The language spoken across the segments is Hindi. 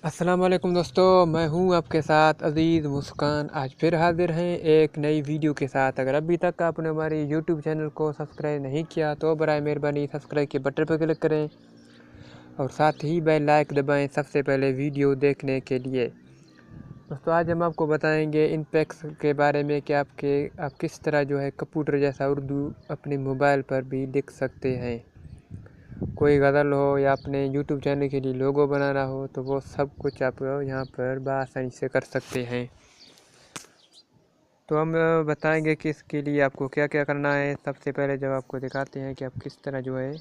अस्सलाम वालेकुम दोस्तों, मैं हूं आपके साथ अज़ीज़ मुस्कान। आज फिर हाज़िर हैं एक नई वीडियो के साथ। अगर अभी तक आपने हमारे यूट्यूब चैनल को सब्सक्राइब नहीं किया तो बराए मेहरबानी सब्सक्राइब के बटन पर क्लिक करें और साथ ही बेल लाइक दबाएं सबसे पहले वीडियो देखने के लिए। दोस्तों, आज हम आपको बताएंगे इनपेक्स के बारे में कि आप किस तरह जो है कंप्यूटर जैसा उर्दू अपने मोबाइल पर भी लिख सकते हैं। कोई गज़ल हो या अपने यूट्यूब चैनल के लिए लोगो बनाना हो तो वो सब कुछ आप यहाँ पर बआसानी से कर सकते हैं। तो हम बताएंगे कि इसके लिए आपको क्या क्या करना है। सबसे पहले जब आपको दिखाते हैं कि आप किस तरह जो है,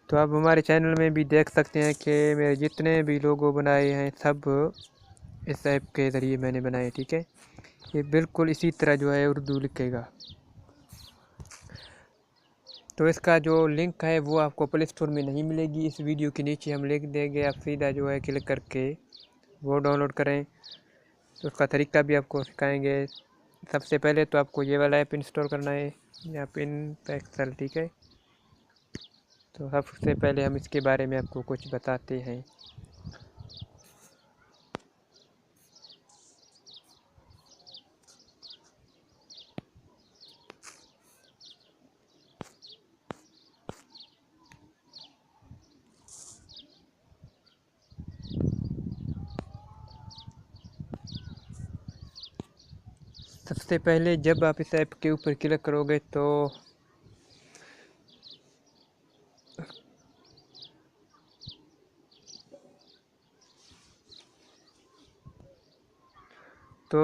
तो आप हमारे चैनल में भी देख सकते हैं कि मेरे जितने भी लोगो बनाए हैं सब इस ऐप के ज़रिए मैंने बनाए। ठीक है, ये बिल्कुल इसी तरह जो है उर्दू लिखेगा। तो इसका जो लिंक है वो आपको प्ले स्टोर में नहीं मिलेगी, इस वीडियो के नीचे हम लिख देंगे। आप सीधा जो है क्लिक करके वो डाउनलोड करें। तो उसका तरीका भी आपको सिखाएंगे। सबसे पहले तो आपको ये वाला ऐप इंस्टॉल करना है, या इनपेक्सल। ठीक है, तो सबसे पहले हम इसके बारे में आपको कुछ बताते हैं। सबसे पहले जब आप इस ऐप के ऊपर क्लिक करोगे तो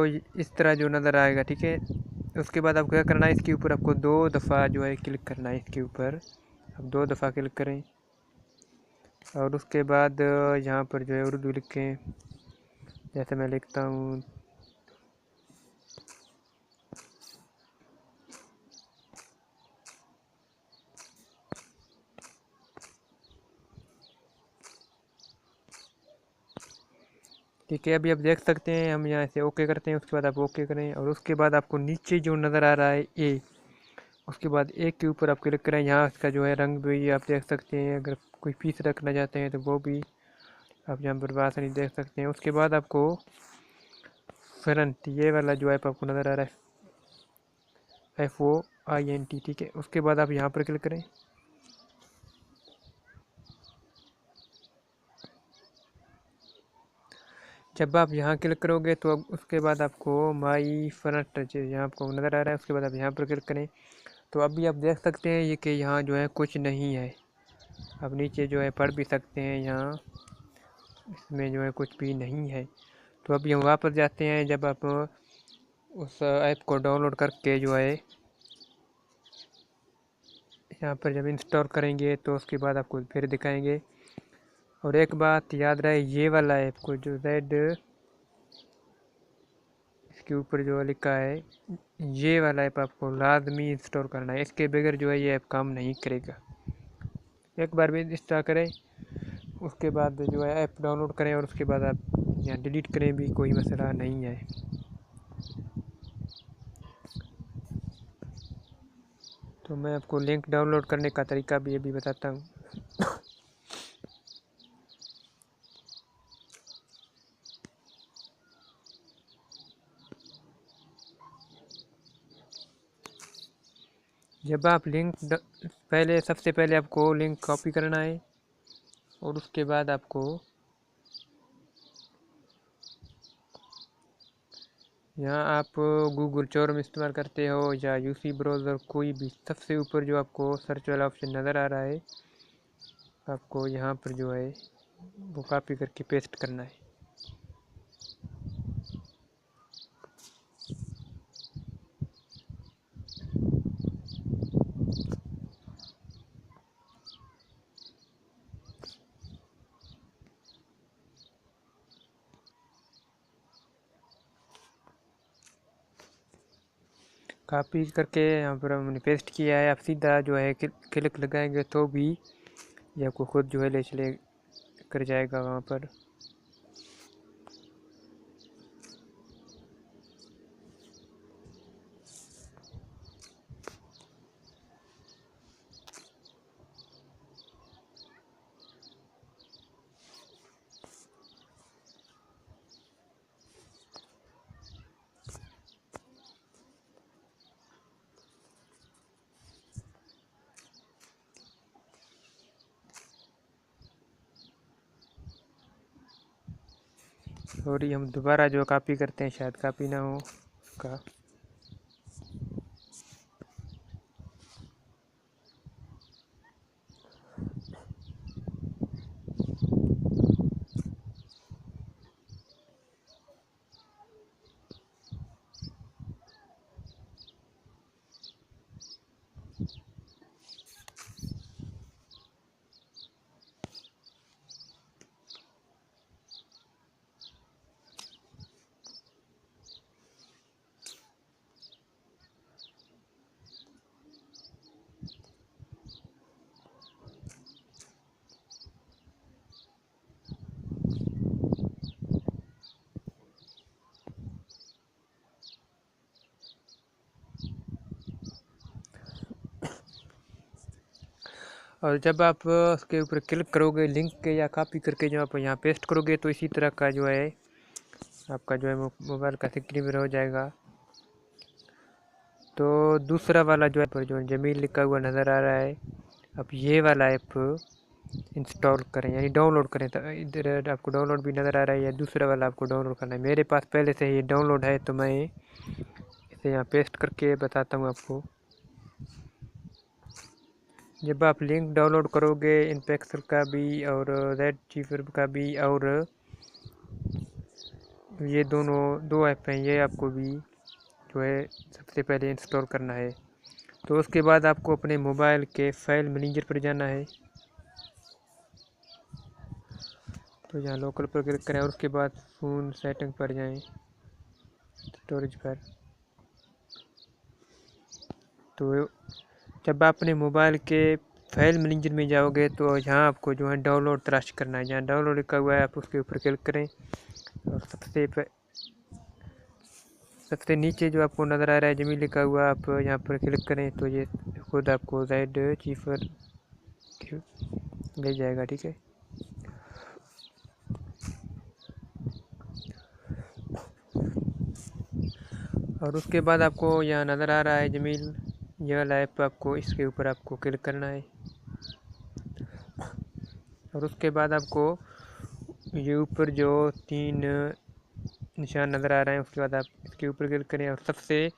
इस तरह जो नज़र आएगा। ठीक है, उसके बाद आपको क्या करना है, इसके ऊपर आपको 2 दफ़ा जो है क्लिक करना है। इसके ऊपर आप 2 दफ़ा क्लिक करें और उसके बाद यहाँ पर जो है उर्दू लिखें, जैसे मैं लिखता हूँ। ठीक है, अभी आप देख सकते हैं हम यहाँ से ओके करते हैं, उसके बाद आप ओके करें और उसके बाद आपको नीचे जो नज़र आ रहा है ए, उसके बाद एक के ऊपर आप क्लिक करें। यहाँ इसका जो है रंग भी आप देख सकते हैं। अगर कोई पीस रखना चाहते हैं तो वो भी आप यहाँ पर आसानी देख सकते हैं। उसके बाद आपको फ्रंट ये वाला जो ऐप आपको नज़र आ रहा है FOINT। ठीक है, उसके बाद आप यहाँ पर क्लिक करें। जब आप यहाँ क्लिक करोगे तो अब उसके बाद आपको माई फ्रंट जो यहाँ आपको नज़र आ रहा है, उसके बाद आप यहाँ पर क्लिक करें। तो अभी आप देख सकते हैं ये कि यहाँ जो है कुछ नहीं है। आप नीचे जो है पढ़ भी सकते हैं, यहाँ इसमें जो है कुछ भी नहीं है। तो अभी हम वापस जाते हैं। जब आप उस ऐप को डाउनलोड करके जो है यहाँ पर जब इंस्टॉल करेंगे तो उसके बाद आपको फिर दिखाएंगे। और एक बात याद रहे, ये वाला ऐप को जो रेड इसके ऊपर जो लिखा है, ये वाला ऐप आपको लाजमी इंस्टॉल करना है। इसके बगैर जो है ये ऐप काम नहीं करेगा। एक बार भी इंस्टॉल करें, उसके बाद जो है ऐप डाउनलोड करें और उसके बाद आप यहाँ डिलीट करें भी कोई मसला नहीं है। तो मैं आपको लिंक डाउनलोड करने का तरीका भी अभी बताता हूँ। जब आप पहले सबसे पहले आपको लिंक कॉपी करना है और उसके बाद आपको यहाँ आप गूगल क्रोम इस्तेमाल करते हो या यूसी ब्राउज़र, कोई भी सबसे ऊपर जो आपको सर्च वाला ऑप्शन नज़र आ रहा है, आपको यहाँ पर जो है वो कॉपी करके पेस्ट करना है। कॉपी करके यहाँ पर हमने पेस्ट किया है। आप सीधा जो है क्लिक लगाएंगे तो भी ये आपको खुद जो है ले चले कर जाएगा वहाँ पर। सॉरी, हम दोबारा जो कॉपी करते हैं शायद कॉपी ना हो उसका। और जब आप उसके ऊपर क्लिक करोगे लिंक के या कॉपी करके जो आप यहाँ पेस्ट करोगे तो इसी तरह का जो है आपका जो है मोबाइल का स्क्रीन पर हो जाएगा। तो दूसरा वाला जो है पर जो जमील लिखा हुआ नज़र आ रहा है, अब ये वाला ऐप इंस्टॉल करें यानी डाउनलोड करें। तो इधर आपको डाउनलोड भी नज़र आ रहा है, या दूसरा वाला आपको डाउनलोड करना है। मेरे पास पहले से ये डाउनलोड है तो मैं इसे यहाँ पेस्ट करके बताता हूँ आपको। जब आप लिंक डाउनलोड करोगे इनपेक्सल का भी और रेडचीफर का भी, और ये दोनों दो ऐप हैं, ये आपको भी जो है सबसे पहले इंस्टॉल करना है। तो उसके बाद आपको अपने मोबाइल के फाइल मैनेजर पर जाना है। तो यहाँ लोकल पर क्लिक करें और उसके बाद फ़ोन सेटिंग पर जाएं, स्टोरेज पर। तो जब आप अपने मोबाइल के फाइल मैनेजर में जाओगे तो यहाँ आपको जो है डाउनलोड तलाश करना है। जहाँ डाउनलोड लिखा हुआ है आप उसके ऊपर क्लिक करें और सबसे नीचे जो आपको नज़र आ रहा है जमील लिखा हुआ, आप यहाँ पर क्लिक करें तो ये खुद आपको रेडचीफर ले जाएगा। ठीक है, और उसके बाद आपको यहाँ नज़र आ रहा है जमील, ये वाला ऐप आपको इसके ऊपर आपको क्लिक करना है। और उसके बाद आपको ये ऊपर जो 3 निशान नज़र आ रहे हैं उसके बाद आप इसके ऊपर क्लिक करें और सबसे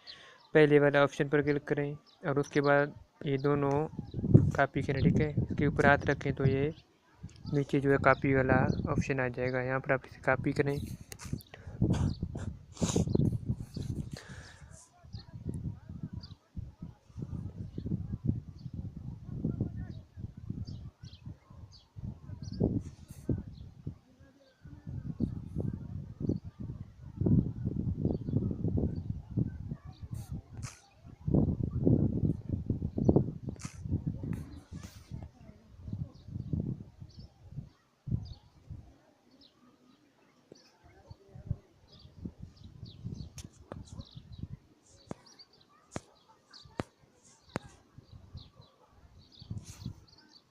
पहले वाला ऑप्शन पर क्लिक करें और उसके बाद ये दोनों कॉपी करें। ठीक है, इसके ऊपर हाथ रखें तो ये नीचे जो है कॉपी वाला ऑप्शन आ जाएगा, यहाँ पर आप इसे कॉपी करें।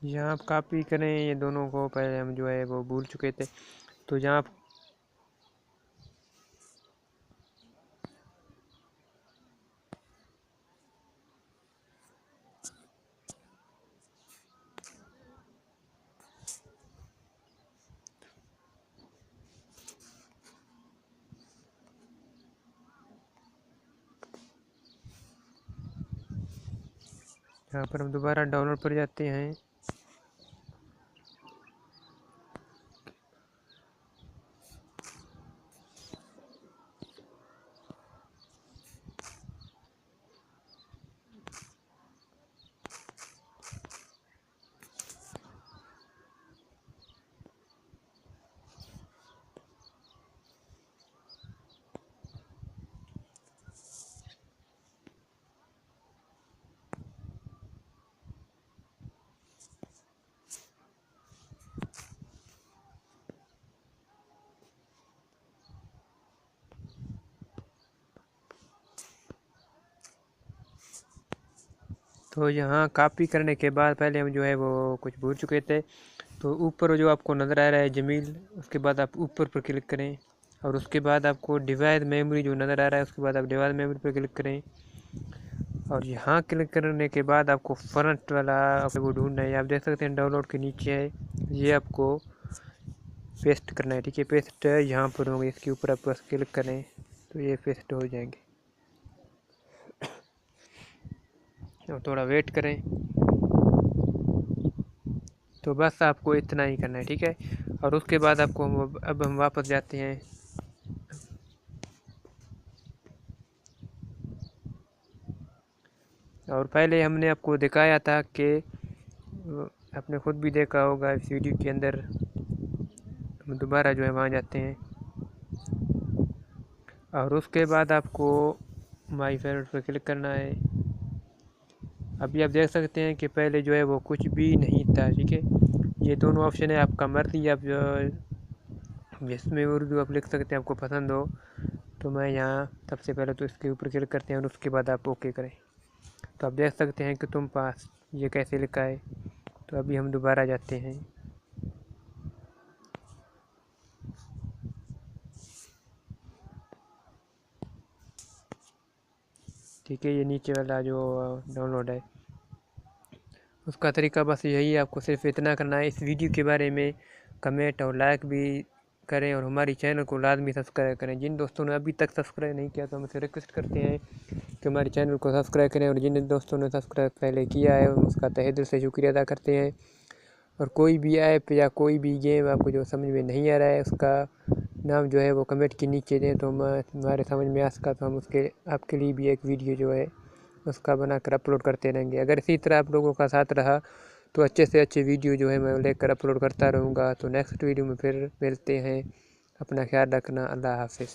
यहाँ आप कॉपी करें ये दोनों को, पहले हम जो है वो भूल चुके थे। तो यहाँ पर हम दोबारा डाउनलोड पर जाते हैं। तो यहाँ कॉपी करने के बाद पहले हम जो है वो कुछ भूल चुके थे। तो ऊपर जो आपको नज़र आ रहा है जमील, उसके बाद आप ऊपर पर क्लिक करें और उसके बाद आपको डिवाइस मेमोरी जो नज़र आ रहा है उसके बाद आप डिवाइस मेमोरी पर क्लिक करें। और यहाँ क्लिक करने के बाद आपको फ्रंट वाला वो ढूंढना है। आप देख सकते हैं डाउनलोड के नीचे है, ये आपको पेस्ट करना है, ठीक है। पेस्ट यहाँ पर होंगे, इसके ऊपर आप बस क्लिक करें तो ये पेस्ट हो जाएंगे। और थोड़ा वेट करें। तो बस आपको इतना ही करना है, ठीक है। और उसके बाद आपको अब हम वापस जाते हैं और पहले हमने आपको दिखाया था कि आपने खुद भी देखा होगा इस वीडियो के अंदर। हम दोबारा जो है वहाँ जाते हैं और उसके बाद आपको माई फेवरेट पर क्लिक करना है। अभी आप देख सकते हैं कि पहले जो है वो कुछ भी नहीं था, ठीक है। ये दोनों ऑप्शन है, आपका मर्जी। आप जिसमें उर्दू आप लिख सकते हैं, आपको पसंद हो। तो मैं यहाँ सबसे पहले तो इसके ऊपर क्लिक करते हैं और उसके बाद आप ओके करें। तो आप देख सकते हैं कि तुम पास ये कैसे लिखा है। तो अभी हम दोबारा जाते हैं ठीक है। ये नीचे वाला जो डाउनलोड है उसका तरीका बस यही है, आपको सिर्फ इतना करना है। इस वीडियो के बारे में कमेंट और लाइक भी करें और हमारी चैनल को लाजमी सब्सक्राइब करें। जिन दोस्तों ने अभी तक सब्सक्राइब नहीं किया तो हम रिक्वेस्ट करते हैं कि हमारे चैनल को सब्सक्राइब करें, और जिन दोस्तों ने सब्सक्राइब पहले किया है उसका तहे दिल से शुक्रिया अदा करते हैं। और कोई भी ऐप या कोई भी गेम आपको जो समझ में नहीं आ रहा है उसका नाम जो है वो कमेंट के नीचे दें, तो हमारे समझ में आ सका तो हम उसके आपके लिए भी एक वीडियो जो है उसका बनाकर अपलोड करते रहेंगे। अगर इसी तरह आप लोगों का साथ रहा तो अच्छे से अच्छे वीडियो जो है मैं लेकर अपलोड करता रहूँगा। तो नेक्स्ट वीडियो में फिर मिलते हैं। अपना ख्याल रखना। अल्लाह हाफिज़।